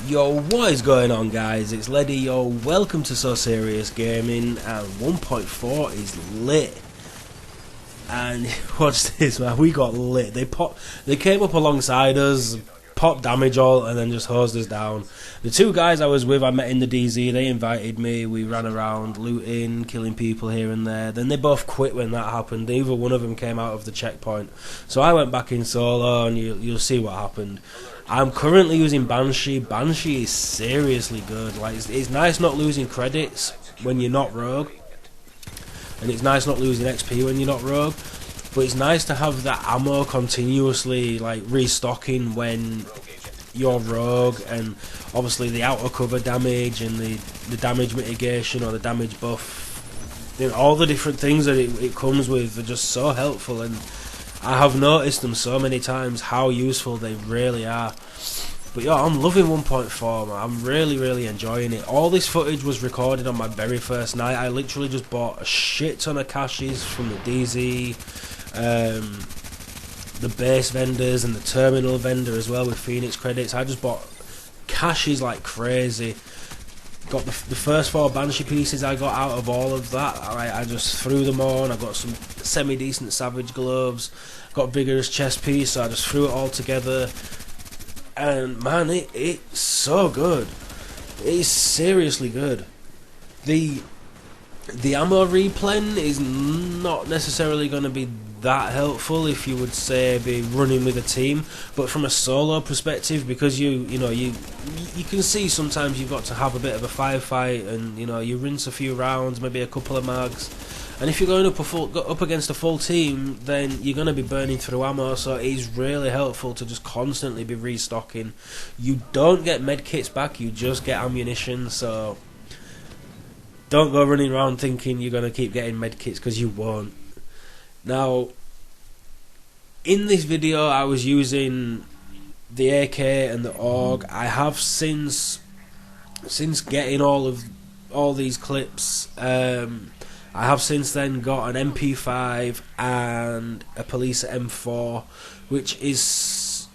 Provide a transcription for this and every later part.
Yo, what is going on, guys? It's Leddy. Yo, welcome to So Serious Gaming, and 1.4 is lit. And watch this, man. We got lit. They came up alongside us, popped damage all, and then just hosed us down. The two guys I was with, I met in the DZ. They invited me. We ran around looting, killing people here and there. Then they both quit when that happened. Neither one of them came out of the checkpoint. So I went back in solo, and you'll see what happened. I'm currently using BANSHEE. BANSHEE is seriously good. Like it's nice not losing credits when you're not rogue, and it's nice not losing XP when you're not rogue. But it's nice to have that ammo continuously like restocking when you're rogue, and obviously the outer cover damage and the damage mitigation or the damage buff. You know, all the different things that it comes with are just so helpful, and I have noticed them so many times how useful they really are. But yeah, I'm loving 1.4, man. I'm really enjoying it. All this footage was recorded on my very first night. I literally just bought a shit ton of caches from the DZ, the base vendors and the terminal vendor as well with Phoenix credits. I just bought caches like crazy. Got the first 4 Banshee pieces I got out of all of that. I just threw them on. I got some semi-decent Savage gloves. Got a vigorous chest piece, so I just threw it all together. And man, it's so good. It's seriously good. The ammo replen is not necessarily going to be that helpful if you would say be running with a team, but from a solo perspective, because you can see sometimes you've got to have a bit of a firefight, and you rinse a few rounds, maybe a couple of mags, and if you're going up against a full team, then you're going to be burning through ammo. So it is really helpful to just constantly be restocking. You don't get medkits back, you just get ammunition, so don't go running around thinking you're going to keep getting medkits, because you won't. Now, in this video I was using the AK and the AUG. I have since getting all these clips, I have since then got an MP5 and a Police M4, which is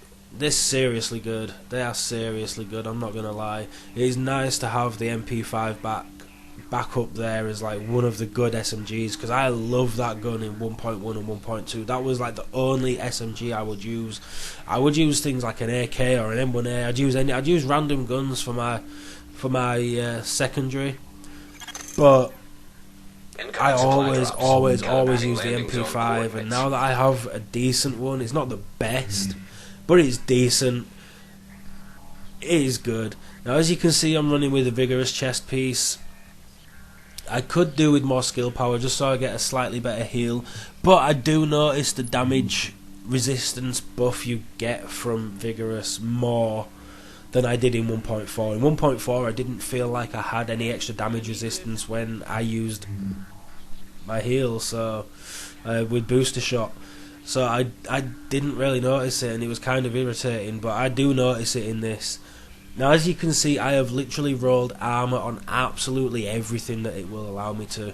seriously good. They are seriously good, I'm not gonna lie. It is nice to have the MP5 back up there as like one of the good SMGs, because I love that gun in 1.1 and 1.2. That was like the only SMG I would use. I would use things like an AK or an M1A. I'd use random guns for my secondary, but I always use the MP5. And now that I have a decent one, it's not the best, but it's decent. It is good. Now, as you can see, I'm running with a vigorous chest piece. I could do with more skill power just so I get a slightly better heal, but I do notice the damage resistance buff you get from vigorous more than I did in 1.4. In 1.4 I didn't feel like I had any extra damage resistance when I used my heal, so with booster shot. So I didn't really notice it, and it was kind of irritating, but I do notice it in this. Now, as you can see, I have literally rolled armor on absolutely everything that it will allow me to.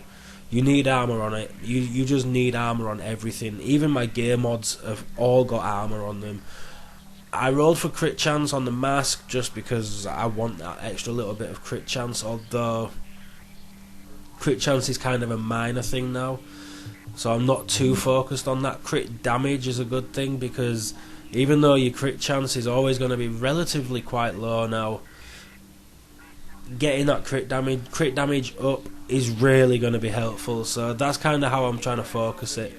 You need armor on it. You just need armor on everything. Even my gear mods have all got armor on them. I rolled for crit chance on the mask just because I want that extra little bit of crit chance, although crit chance is kind of a minor thing now, so I'm not too focused on that. Crit damage is a good thing, because even though your crit chance is always going to be relatively quite low now, getting that crit damage up is really going to be helpful. So that's kind of how I'm trying to focus it.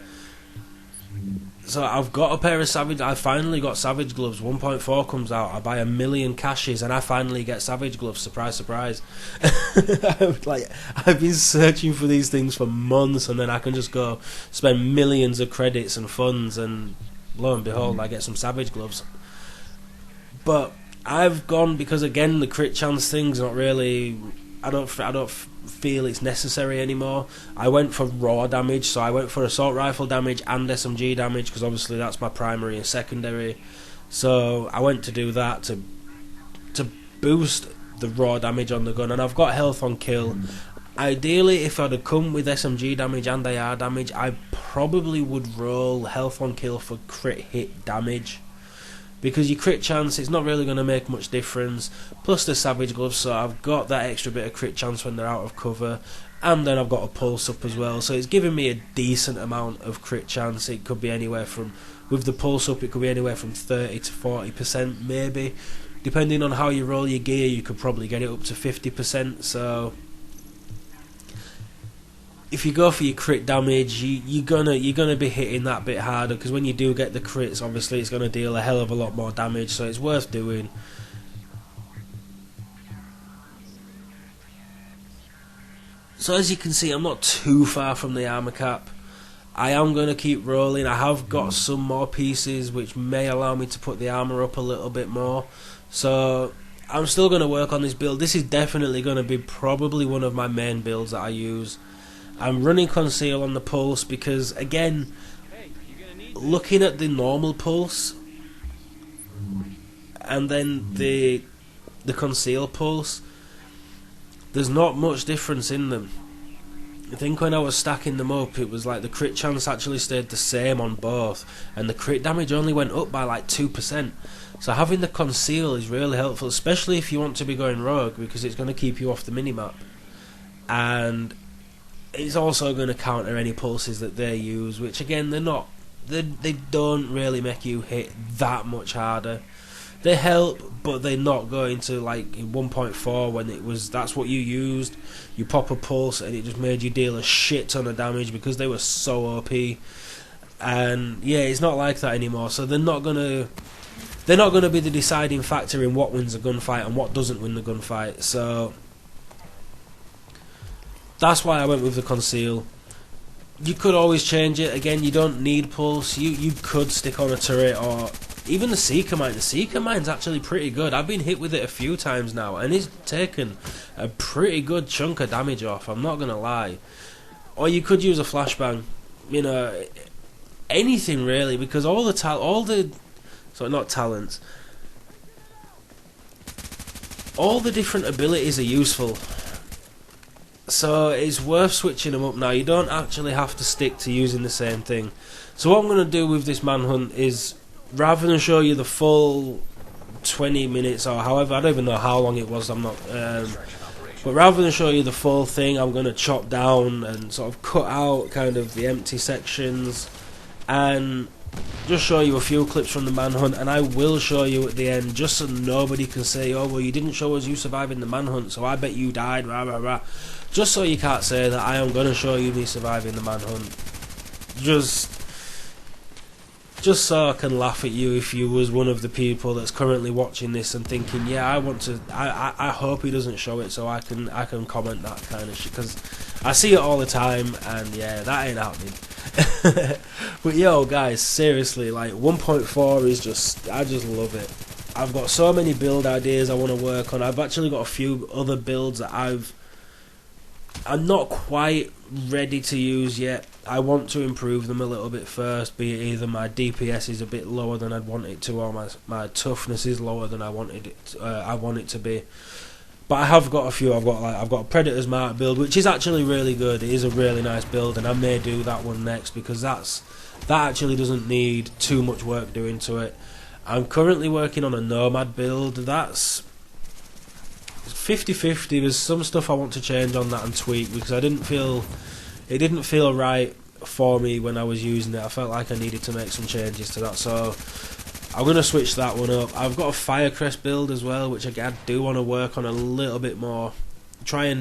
So I've got a pair of Savage. I finally got Savage gloves. 1.4 comes out. I buy 1 million caches, and I finally get Savage gloves. Surprise, surprise! I've been searching for these things for months, and then I can just go spend millions of credits and funds, and lo and behold, I get some Savage gloves. But I've gone, because again the crit chance thing's not really, I don't feel it's necessary anymore. I went for raw damage, so I went for assault rifle damage and SMG damage, because obviously that's my primary and secondary. So I went to do that to boost the raw damage on the gun, and I've got health on kill. Ideally, if I'd have come with SMG damage and AR damage, I probably would roll health on kill for crit hit damage, because your crit chance, it's not really going to make much difference. Plus the savage gloves, so I've got that extra bit of crit chance when they're out of cover, and then I've got a pulse up as well, so it's giving me a decent amount of crit chance. It could be anywhere from, with the pulse up, it could be anywhere from 30 to 40% maybe, depending on how you roll your gear. You could probably get it up to 50%. So if you go for your crit damage, you're gonna be hitting that bit harder, because when you do get the crits, obviously it's gonna deal a hell of a lot more damage, so it's worth doing. So as you can see, I'm not too far from the armor cap. I am going to keep rolling. I have got some more pieces which may allow me to put the armor up a little bit more, so I'm still going to work on this build. This is definitely going to be probably one of my main builds that I use. I'm running conceal on the pulse because, again, looking at the normal pulse and then the conceal pulse, there's not much difference in them. I think when I was stacking them up, it was like the crit chance actually stayed the same on both, and the crit damage only went up by like 2%. So having the conceal is really helpful, especially if you want to be going rogue, because it's going to keep you off the minimap, and it's also going to counter any pulses that they use, which again, they don't really make you hit that much harder. They help, but they're not going to, like in 1.4 when that's what you used. You pop a pulse and it just made you deal a shit ton of damage because they were so OP. And yeah, it's not like that anymore. So they're not gonna be the deciding factor in what wins a gunfight and what doesn't win the gunfight. So that's why I went with the conceal. You could always change it. Again, you don't need pulse. You could stick on a turret, or even the Seeker Mine. The Seeker Mine's actually pretty good. I've been hit with it a few times now, and it's taken a pretty good chunk of damage off, I'm not gonna lie. Or you could use a flashbang, you know, anything really, because all the different abilities are useful. So it's worth switching them up now. You don't actually have to stick to using the same thing. So what I'm going to do with this manhunt is, rather than show you the full 20 minutes or however, I don't even know how long it was, but rather than show you the full thing, I'm going to chop down and sort of cut out kind of the empty sections and just show you a few clips from the manhunt, and I will show you at the end, just so nobody can say, oh well, you didn't show us you surviving the manhunt, so I bet you died, rah rah rah. Just so you can't say that. I am going to show you me surviving the manhunt, just so I can laugh at you if you was one of the people that's currently watching this and thinking, yeah, I hope he doesn't show it so I can comment that kind of shit, because I see it all the time, and yeah, that ain't happening. But yo guys, seriously, like 1.4 is just, I just love it. I've got so many build ideas I want to work on. I've actually got a few other builds that I'm not quite ready to use yet. I want to improve them a little bit first, be it either my DPS is a bit lower than I'd want it to, or my toughness is lower than I want it to be. But I have got a few. I've got a Predator's Mark build, which is actually really good. It is a really nice build, and I may do that one next, because that actually doesn't need too much work doing to it. I'm currently working on a Nomad build. That's 50-50. There's some stuff I want to change on that and tweak, because it didn't feel right for me when I was using it. I felt like I needed to make some changes to that, so I'm going to switch that one up. I've got a Firecrest build as well, which I do want to work on a little bit more. I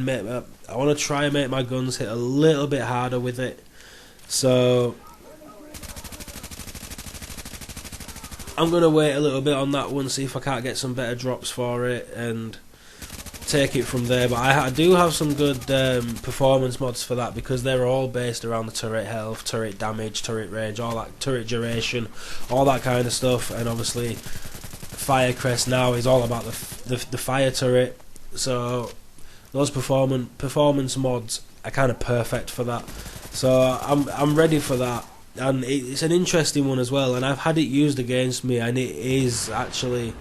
want to try and make my guns hit a little bit harder with it. So I'm going to wait a little bit on that one, see if I can't get some better drops for it, and take it from there. But I do have some good performance mods for that, because they're all based around the turret health, turret damage, turret range, all that, turret duration, all that kind of stuff. And obviously Firecrest now is all about the fire turret, so those performance mods are kind of perfect for that. So I'm ready for that, and it's an interesting one as well, and I've had it used against me, and it is actually,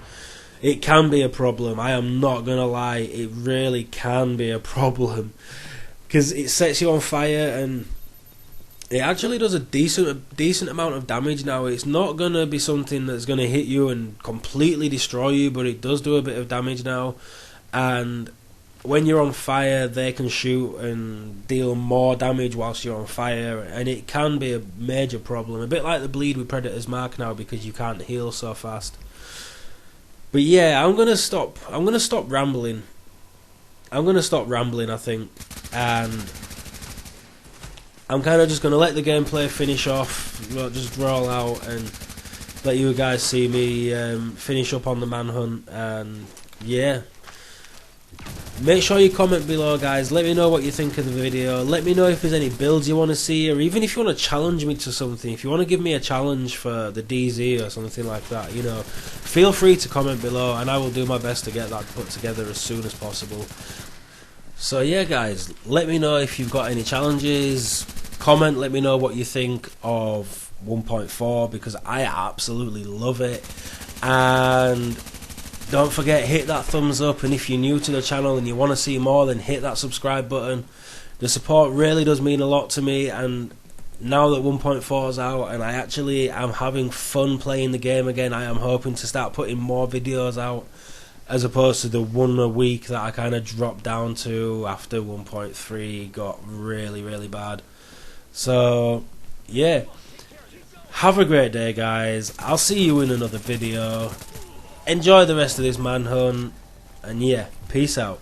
it can be a problem. I am not gonna lie, it really can be a problem, because it sets you on fire, and it actually does a decent amount of damage now. It's not going to be something that's going to hit you and completely destroy you, but it does do a bit of damage now. And when you're on fire, they can shoot and deal more damage whilst you're on fire, and it can be a major problem. A bit like the bleed with Predator's Mark now, because you can't heal so fast. But yeah, I'm gonna stop rambling. I think, and I'm kind of just going to let the gameplay finish off, just roll out and let you guys see me finish up on the manhunt. And yeah, make sure you comment below, guys. Let me know what you think of the video. Let me know if there's any builds you want to see, or even if you want to challenge me to something. If you want to give me a challenge for the DZ or something like that, you know, feel free to comment below, and I will do my best to get that put together as soon as possible. So yeah, guys, let me know if you've got any challenges. Comment, let me know what you think of 1.4, because I absolutely love it. And don't forget, hit that thumbs up, and if you're new to the channel and you want to see more, then hit that subscribe button. The support really does mean a lot to me, and now that 1.4 is out and I actually am having fun playing the game again, I am hoping to start putting more videos out, as opposed to the one a week that I kind of dropped down to after 1.3 got really bad. So yeah, have a great day, guys. I'll see you in another video. Enjoy the rest of this manhunt, and yeah, peace out.